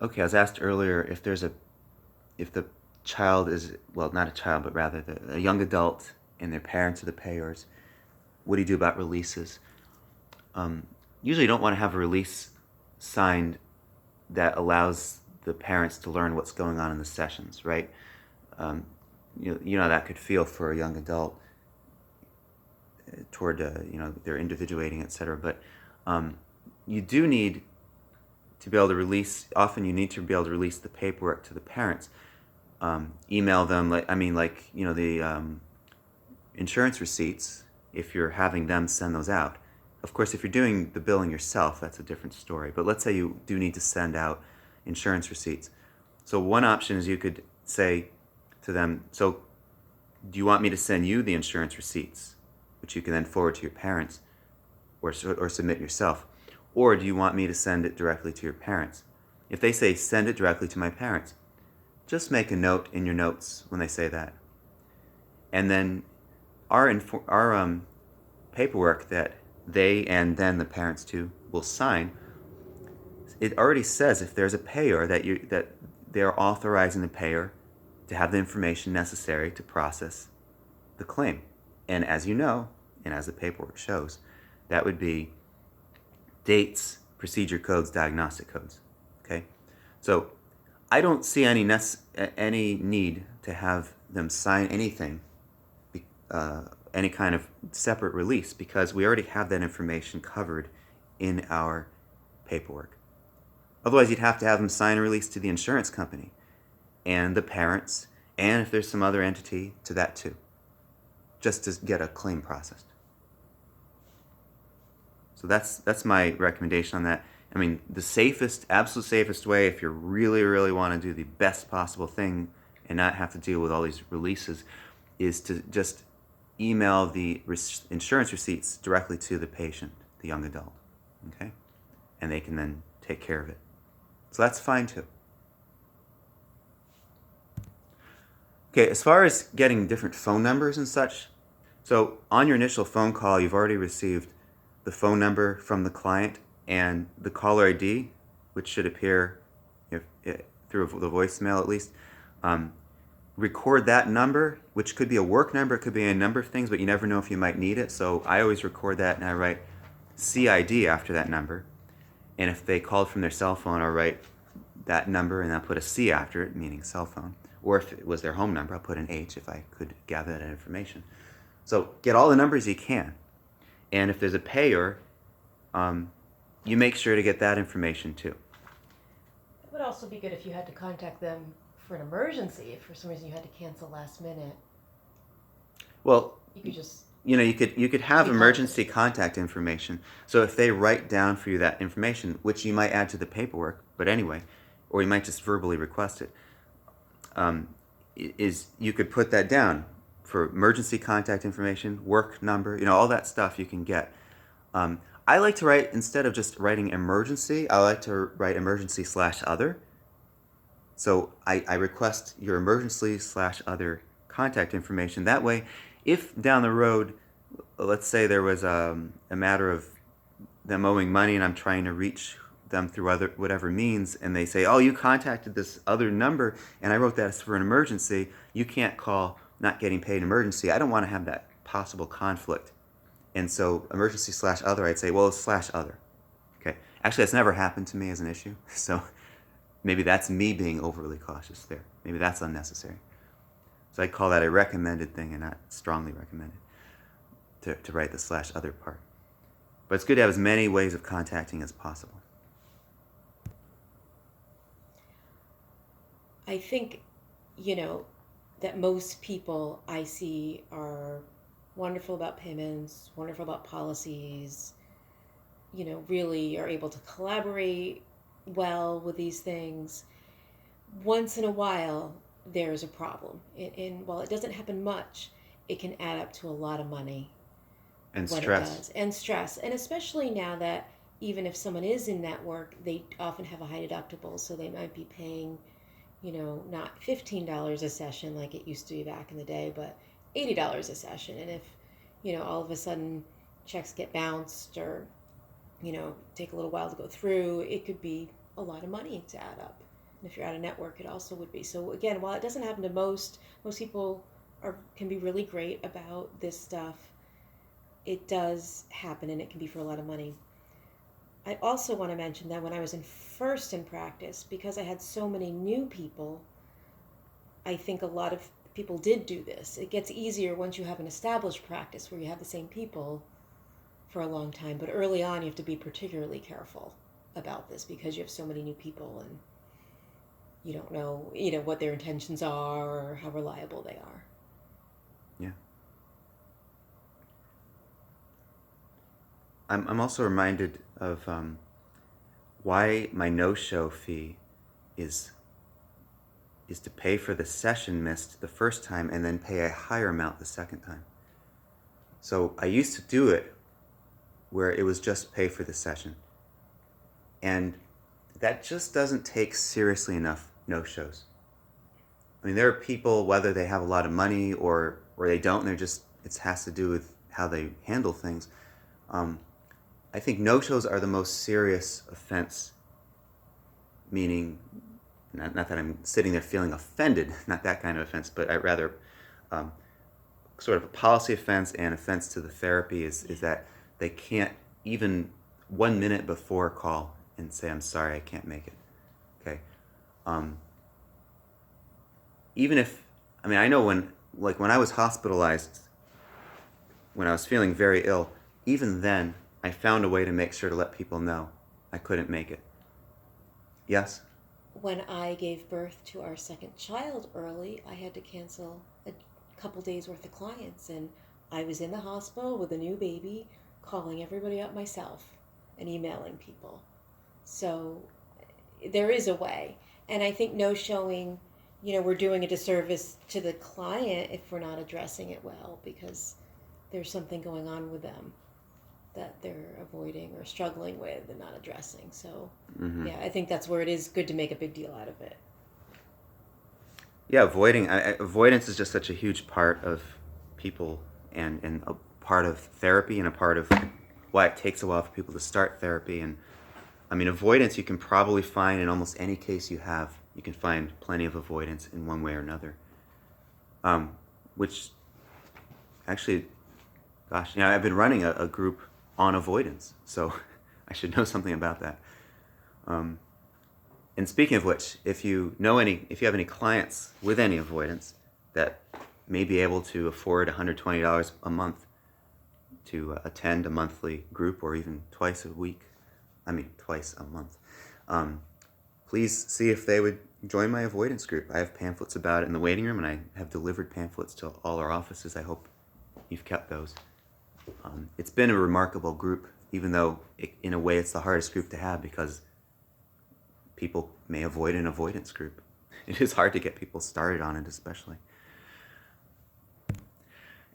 Okay, I was asked earlier if the child is, well, not a child, but rather a young adult and their parents are the payors, what do you do about releases? Um, Usually you don't want to have a release signed that allows the parents to learn what's going on in the sessions, right? Um, you know how that could feel for a young adult toward, they're individuating, etc. But um, you do need to be able to release, often you need to be able to release the paperwork to the parents. Email them, the insurance receipts, if you're having them send those out. Of course, if you're doing the billing yourself, that's a different story. But let's say you do need to send out insurance receipts. So one option is you could say to them, so do you want me to send you the insurance receipts, which you can then forward to your parents or submit yourself? Or do you want me to send it directly to your parents? If they say send it directly to my parents, just make a note in your notes when they say that. And then our paperwork that they and then the parents too will sign, it already says if there's a payer that they're authorizing the payer to have the information necessary to process the claim. And as you know, and as the paperwork shows, that would be dates, procedure codes, diagnostic codes. Okay, so I don't see any need to have them sign anything, any kind of separate release, because we already have that information covered in our paperwork. Otherwise, you'd have to have them sign a release to the insurance company and the parents, and if there's some other entity, to that too, just to get a claim processed. So that's my recommendation on that. I mean, the safest, absolute safest way, if you really, really want to do the best possible thing and not have to deal with all these releases, is to just email the insurance receipts directly to the patient, the young adult, okay? And they can then take care of it. So that's fine too. Okay, as far as getting different phone numbers and such, so on your initial phone call, you've already received the phone number from the client and the caller ID, which should appear through the voicemail at least. Record that number, which could be a work number, it could be a number of things, but you never know if you might need it. So I always record that and I write CID after that number. And if they called from their cell phone, I'll write that number and I'll put a C after it, meaning cell phone. Or if it was their home number, I'll put an H if I could gather that information. So get all the numbers you can. And if there's a payer, you make sure to get that information too. It would also be good if you had to contact them for an emergency. If for some reason you had to cancel last minute, Well, you could just you could have be emergency contacted. contact information. So if they write down for you that information, which you might add to the paperwork, but anyway, or you might just verbally request it, is you could put that down for emergency contact information, work number, all that stuff you can get. I like to write, instead of just writing emergency, I like to write emergency slash other. So I request your emergency slash other contact information. That way, if down the road, let's say there was a matter of them owing money and I'm trying to reach them through other whatever means, and they say, oh, you contacted this other number and I wrote that as for an emergency, you can't call not getting paid emergency. I don't want to have that possible conflict. And so emergency slash other, I'd say, well, it's slash other. Okay. Actually, that's never happened to me as an issue. So maybe that's me being overly cautious there. Maybe that's unnecessary. So I'd call that a recommended thing and not strongly recommended to write the slash other part. But it's good to have as many ways of contacting as possible. I think, you know, that most people I see are wonderful about payments, wonderful about policies, really are able to collaborate well with these things. Once in a while, there's a problem. And while it doesn't happen much, it can add up to a lot of money And when it stress. does. And stress. And especially now that even if someone is in network, they often have a high deductible. So they might be paying, not $15 a session like it used to be back in the day, but $80 a session. And if, all of a sudden checks get bounced or, take a little while to go through, it could be a lot of money to add up. And if you're out of network, it also would be. So again, while it doesn't happen to most people can be really great about this stuff. It does happen, and it can be for a lot of money. I also want to mention that when I was first in practice, because I had so many new people, I think a lot of people did do this. It gets easier once you have an established practice where you have the same people for a long time. But early on, you have to be particularly careful about this because you have so many new people and you don't know, what their intentions are or how reliable they are. Yeah. I'm also reminded of why my no-show fee is to pay for the session missed the first time and then pay a higher amount the second time. So I used to do it where it was just pay for the session. And that just doesn't take seriously enough no-shows. I mean, there are people, whether they have a lot of money or they don't, and it has to do with how they handle things. I think no-shows are the most serious offense, meaning, not that I'm sitting there feeling offended, not that kind of offense, but I rather sort of a policy offense and offense to the therapy is that they can't even 1 minute before call and say, I'm sorry, I can't make it. Okay. Even if, I mean, I know when I was hospitalized, when I was feeling very ill, even then, I found a way to make sure to let people know I couldn't make it. Yes? When I gave birth to our second child early, I had to cancel a couple days worth of clients, and I was in the hospital with a new baby, calling everybody up myself and emailing people. So there is a way, and I think no showing, we're doing a disservice to the client if we're not addressing it well because there's something going on with them that they're avoiding or struggling with and not addressing. So, Mm-hmm. yeah, I think that's where it is good to make a big deal out of it. Yeah, avoidance is just such a huge part of people and a part of therapy and a part of why it takes a while for people to start therapy. And I mean, avoidance you can probably find in almost any case you have. You can find plenty of avoidance in one way or another. Which actually, gosh, I've been running a group on avoidance, so I should know something about that. And speaking of which, if you have any clients with any avoidance that may be able to afford $120 a month to attend a monthly group or even twice a month, please see if they would join my avoidance group. I have pamphlets about it in the waiting room, and I have delivered pamphlets to all our offices. I hope you've kept those. It's been a remarkable group, even though in a way it's the hardest group to have because people may avoid an avoidance group. It is hard to get people started on it, especially.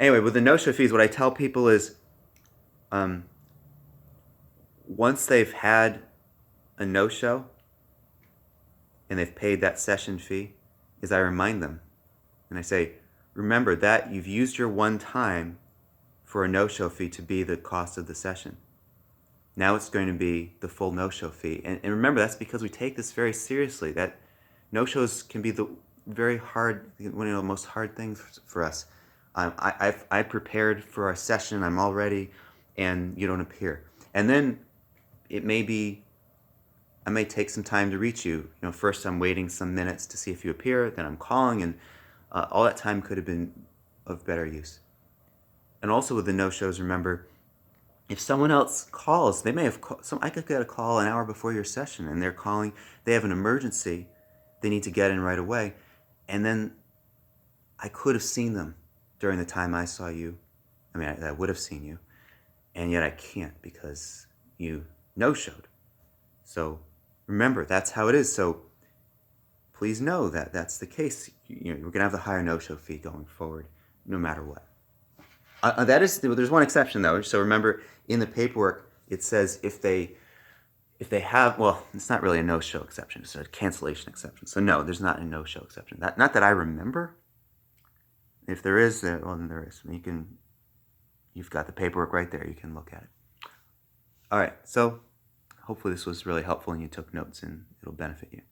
Anyway, with the no-show fees, what I tell people is once they've had a no-show and they've paid that session fee, is I remind them. And I say, remember that you've used your one time for a no-show fee to be the cost of the session. Now it's going to be the full no-show fee. And remember, that's because we take this very seriously. That no-shows can be the very hard, one of the most hard things for us. I prepared for our session, I'm all ready, and you don't appear. And then it may be, I may take some time to reach you. First I'm waiting some minutes to see if you appear, then I'm calling, and all that time could have been of better use. And also with the no-shows, remember, if someone else calls, they may have I could get a call an hour before your session, and they're calling, they have an emergency, they need to get in right away, and then I could have seen them during the time I saw you. I mean, I would have seen you, and yet I can't because you no-showed. So remember, that's how it is. So please know that that's the case. We're going to have the higher no-show fee going forward, no matter what. There's one exception though. So remember, in the paperwork it says if they have, well, it's not really a no-show exception. It's a cancellation exception. So no, there's not a no-show exception. Not that I remember. If there is, well, then there is. You've got the paperwork right there. You can look at it. All right. So hopefully this was really helpful and you took notes and it'll benefit you.